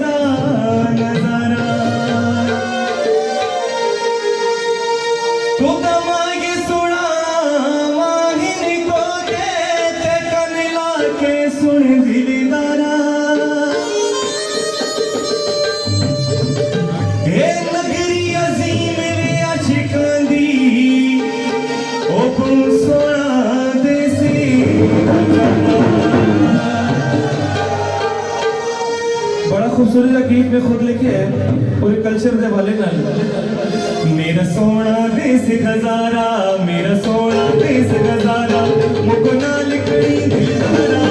दा नजारा तो दमागे सुना माहिन को ते कन लाके सुन दिलदारा ए नगरी अजीम वे आशिकां दी ओ सोना देसी बड़ा खूबसूरत गीत में खुद लिखे है पूरे कल्चर के हवाले नाल मेरा सोना देस नजारा मेरा सोना देस नजारा मुको नाल कड़ी दिलदारा